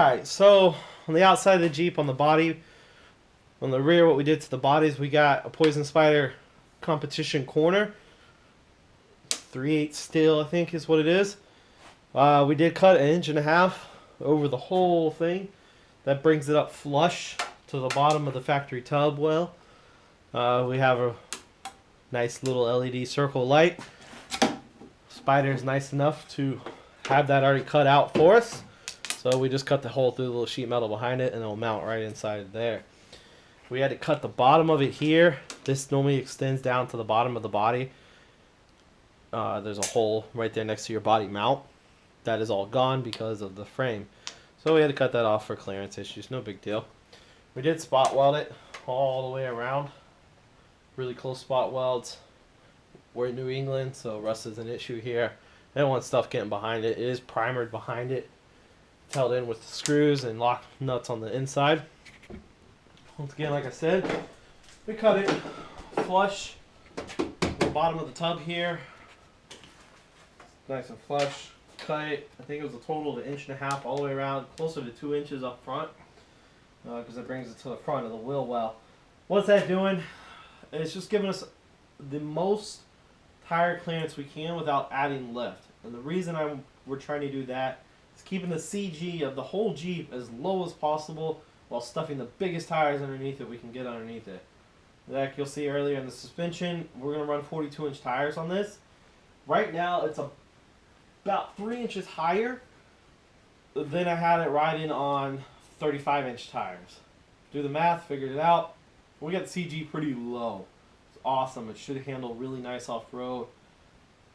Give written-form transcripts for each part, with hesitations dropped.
Alright, so on the outside of the Jeep, on the body, on the rear, what we did to the bodies, we got a Poison Spider competition corner. 3/8 steel, I think is what it is. We did cut 1.5 inches over the whole thing. That brings it up flush to the bottom of the factory tub well. We have a nice little LED circle light. Spider is nice enough to have that already cut out for us. So we just cut the hole through the little sheet metal behind it and it'll mount right inside there. We had to cut the bottom of it here. This normally extends down to the bottom of the body. There's a hole right there next to your body mount. That is all gone because of the frame. So we had to cut that off for clearance issues. No big deal. We did spot weld it all the way around. Really close spot welds. We're in New England, so rust is an issue here. I don't want stuff getting behind it. It is primered behind it. It's held in with screws and lock nuts on the inside. Once again, like I said, we cut it flush the bottom of the tub here. Nice and flush. Cut it, I think it was a total of 1.5 inches all the way around, closer to 2 inches up front, because it brings it to the front of the wheel well. What's that doing? It's just giving us the most tire clearance we can without adding lift. And the reason we're trying to do that is keeping the CG of the whole Jeep as low as possible while stuffing the biggest tires underneath that we can get underneath it. Like you'll see earlier in the suspension, we're going to run 42-inch tires on this. Right now it's about 3 inches higher than I had it riding on 35-inch tires. Do the math, figured it out. We got the CG pretty low. It's awesome. It should handle really nice off-road.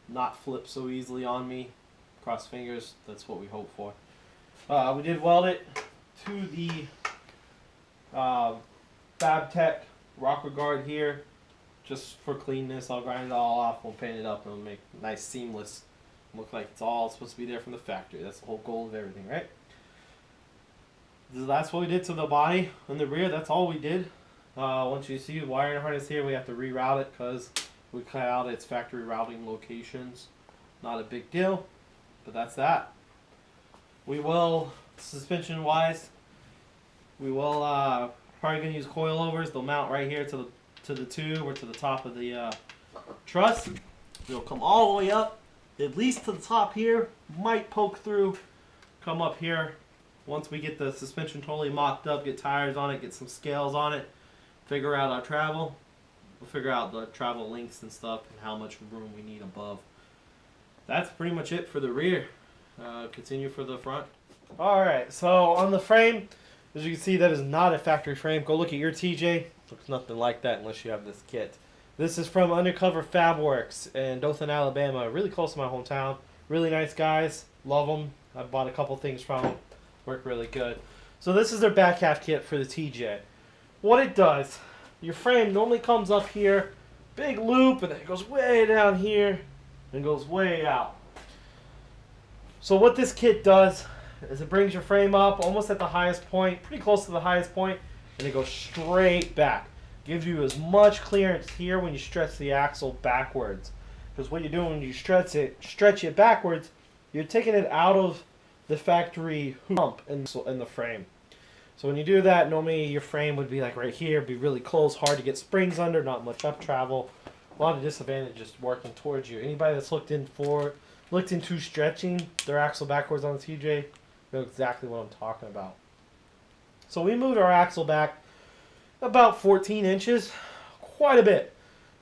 Not flip so easily on me. Cross fingers, that's what we hope for. We did weld it to the Fabtech rocker guard here. Just for cleanness, I'll grind it all off. We'll paint it up and it'll make nice seamless. Look like it's all supposed to be there from the factory. That's the whole goal of everything, right? That's what we did to the body and the rear. That's all we did. Once you see the wiring harness here, we have to reroute it because we cut out its factory routing locations. Not a big deal, but that's that. We will, suspension wise, we will probably gonna use coilovers. They'll mount right here to the tube or to the top of the truss. They'll come all the way up, at least to the top here. Might poke through, come up here. Once we get the suspension totally mocked up, get tires on it, get some scales on it, figure out our travel. We'll figure out the travel lengths and stuff and how much room we need above. That's pretty much it for the rear. Continue for the front. Alright, so on the frame, as you can see, that is not a factory frame. Go look at your TJ. Looks nothing like that unless you have this kit. This is from Undercover Fabworks in Dothan, Alabama. Really close to my hometown. Really nice guys. Love them. I bought a couple things from them. Work really good. So this is their back half kit for the TJ. What it does, your frame normally comes up here, big loop, and then it goes way down here and goes way out. So what this kit does is it brings your frame up almost at the highest point, pretty close to the highest point, and it goes straight back. Gives you as much clearance here when you stretch the axle backwards. Because what you're doing when you stretch it backwards, you're taking it out of the factory hump in the frame. So when you do that, normally your frame would be like right here, be really close, hard to get springs under, not much up travel. A lot of disadvantages working towards you. Anybody that's looked into stretching their axle backwards on the TJ knows exactly what I'm talking about. So we moved our axle back about 14 inches, quite a bit.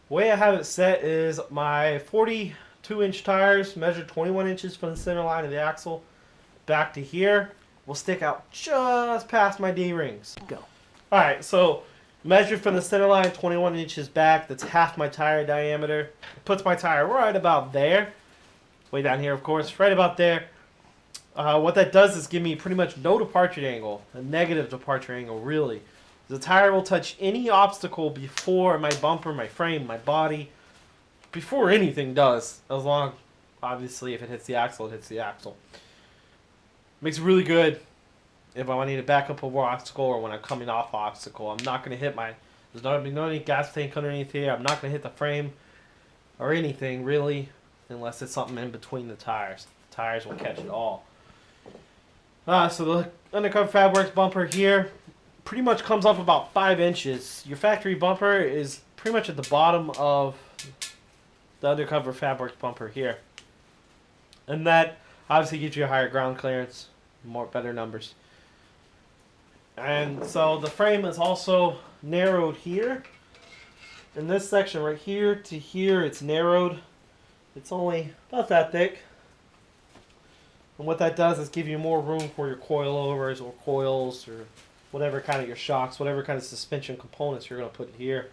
The way I have it set is my 42-inch tires measure 21 inches from the center line of the axle back to here. Will stick out just past my D-rings. Go. Alright, so measured from the center line 21 inches back, that's half my tire diameter. It puts my tire right about there. Way down here, of course, right about there. What that does is give me pretty much no departure angle, a negative departure angle, really. The tire will touch any obstacle before my bumper, my frame, my body, before anything does. As long, obviously, if it hits the axle, it hits the axle. Makes it really good if I need to back up over obstacle or when I'm coming off obstacle. I'm not going to hit there's not any gas tank underneath here. I'm not going to hit the frame or anything, really, unless it's something in between the tires. The tires will catch it all. So the undercover Fabworks bumper here pretty much comes up about 5 inches. Your factory bumper is pretty much at the bottom of the undercover Fabworks bumper here. And that obviously gives you a higher ground clearance, better numbers. And so the frame is also narrowed here. In this section right here to here, it's narrowed. It's only about that thick. And what that does is give you more room for your coilovers or coils or whatever kind of your shocks, whatever kind of suspension components you're going to put here.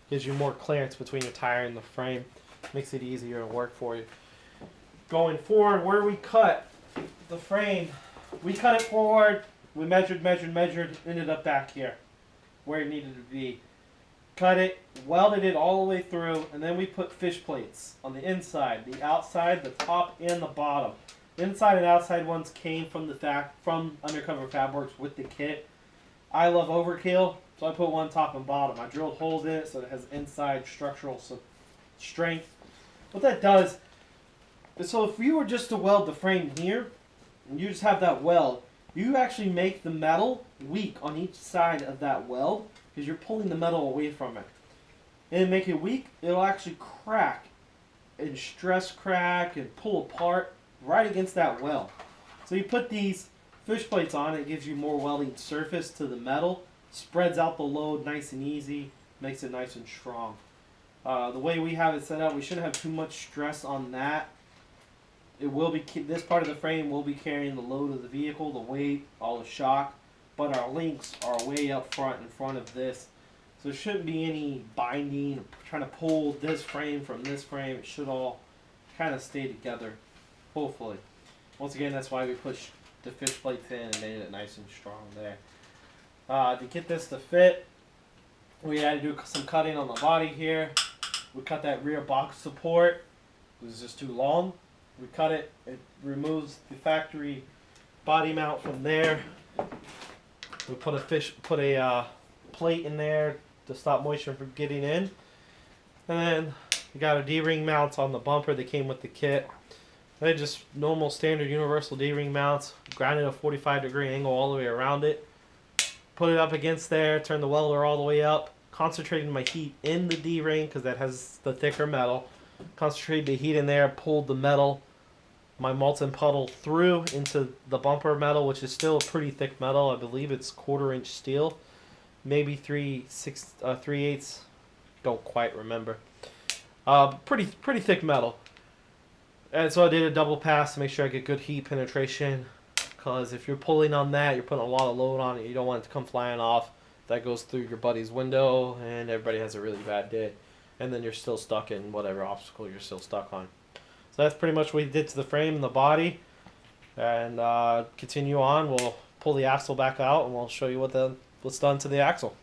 Gives you more clearance between your tire and the frame. Makes it easier to work for you. Going forward, where we cut the frame, we cut it forward. We measured, ended up back here where it needed to be. Cut it, welded it all the way through, and then we put fish plates on the inside, the outside, the top, and the bottom. The inside and outside ones came from from Undercover Fabworks with the kit. I love overkill, so I put one top and bottom. I drilled holes in it so it has inside structural strength. What that does is, so if you were just to weld the frame here, and you just have that weld, you actually make the metal weak on each side of that weld because you're pulling the metal away from it. And to make it weak, it'll actually crack and stress crack and pull apart right against that weld. So you put these fish plates on, it gives you more welding surface to the metal, spreads out the load nice and easy, makes it nice and strong. The way we have it set up, we shouldn't have too much stress on that. It will be, this part of the frame will be carrying the load of the vehicle, the weight, all the shock, but our links are way up front in front of this. So there shouldn't be any binding, trying to pull this frame from this frame. It should all kind of stay together, hopefully. Once again, that's why we pushed the fish plates in and made it nice and strong there. To get this to fit, we had to do some cutting on the body here. We cut that rear box support. It was just too long. We cut it. It removes the factory body mount from there. We put a plate in there to stop moisture from getting in. And then we got a D-ring mounts on the bumper that came with the kit. They're just normal standard universal D-ring mounts. Grounded a 45-degree angle all the way around it. Put it up against there. Turn the welder all the way up. Concentrated my heat in the D-ring because that has the thicker metal. Concentrated the heat in there. Pulled the metal, my molten puddle, through into the bumper metal, which is still a pretty thick metal. I believe it's 1/4 inch steel, maybe 3/8. Don't quite remember. Pretty thick metal. And so I did a double pass to make sure I get good heat penetration. Because if you're pulling on that, you're putting a lot of load on it. You don't want it to come flying off. That goes through your buddy's window, and everybody has a really bad day. And then you're still stuck in whatever obstacle you're still stuck on. So that's pretty much what we did to the frame and the body. And continue on. We'll pull the axle back out, and we'll show you what's done to the axle.